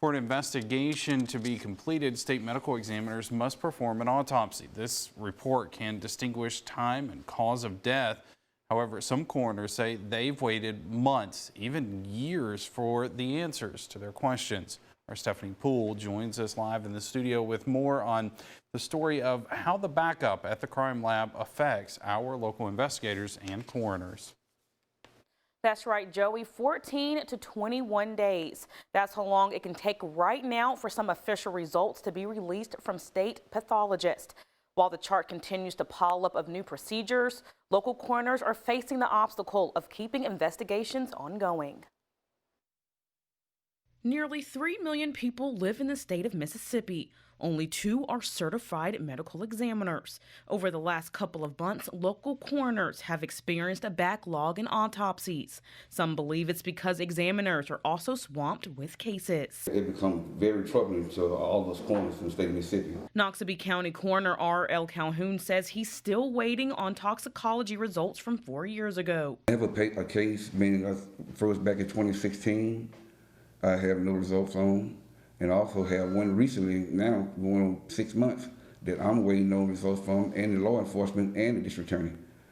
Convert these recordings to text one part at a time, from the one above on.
For an investigation to be completed, state medical examiners must perform an autopsy. This report can distinguish time and cause of death. However, some coroners say they've waited months, even years, for the answers to their questions. Our Stephanie Poole joins us live in the studio with more on the story of how the backup at the crime lab affects our local investigators and coroners. That's right, Joey, 14 to 21 days. That's how long it can take right now for some official results to be released from state pathologists. While the chart continues to pile up of new procedures, local coroners are facing the obstacle of keeping investigations ongoing. Nearly 3 million people live in the state of Mississippi. Only 2 are certified medical examiners. Over the last couple of months, local coroners have experienced a backlog in autopsies. Some believe it's because examiners are also swamped with cases. It becomes very troubling to all those coroners in the state of Mississippi. Noxubee County Coroner R.L. Calhoun says he's still waiting on toxicology results from 4 years ago. I have a case, meaning first back in 2016, I have no results on. And I also have one recently, now going on 6 months, that I'm waiting on results from, and the law enforcement and the district attorney.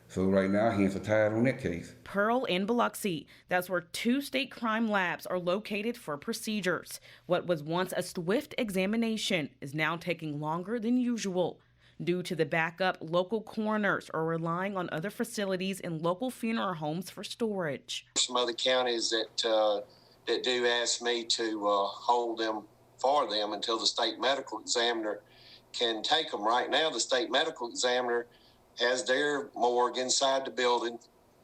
So right now, hands are tied on that case. Pearl and Biloxi, that's where 2 state crime labs are located for procedures. What was once a swift examination is now taking longer than usual. Due to the backup, local coroners are relying on other facilities and local funeral homes for storage. Some other counties that do ask me to hold them for them until the state medical examiner can take them. Right now, the state medical examiner has their morgue inside the building,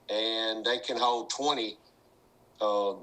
and they can hold 20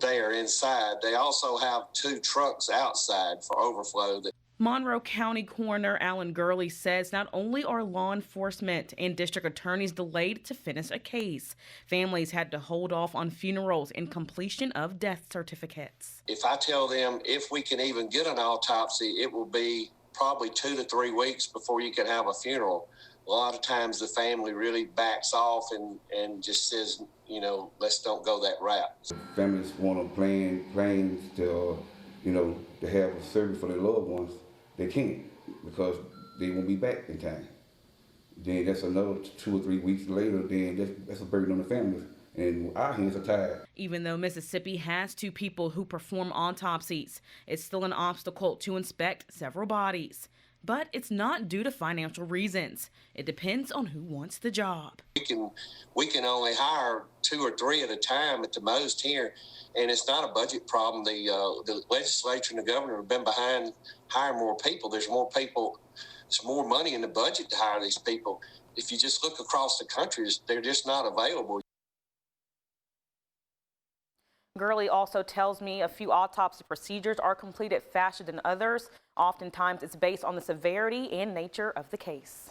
there inside. They also have 2 trucks outside for overflow. Monroe County Coroner Alan Gurley says not only are law enforcement and district attorneys delayed to finish a case, families had to hold off on funerals and completion of death certificates. If I tell them if we can even get an autopsy, it will be probably 2 to 3 weeks before you can have a funeral. A lot of times the family really backs off and just says, you know, let's don't go that route. Families want to plan plans to, to have a service for their loved ones. They can't because they won't be back in time. Then that's another 2 or 3 weeks later, then that's a burden on the families, and our hands are tied. Even though Mississippi has 2 people who perform autopsies, it's still an obstacle to inspect several bodies. But it's not due to financial reasons. It depends on who wants the job. We can only hire 2 or 3 at a time at the most here, and it's not a budget problem. The legislature and the governor have been behind hiring more people. There's more people. There's more money in the budget to hire these people. If you just look across the country, they're just not available. Gurley also tells me a few autopsy procedures are completed faster than others. Oftentimes, it's based on the severity and nature of the case.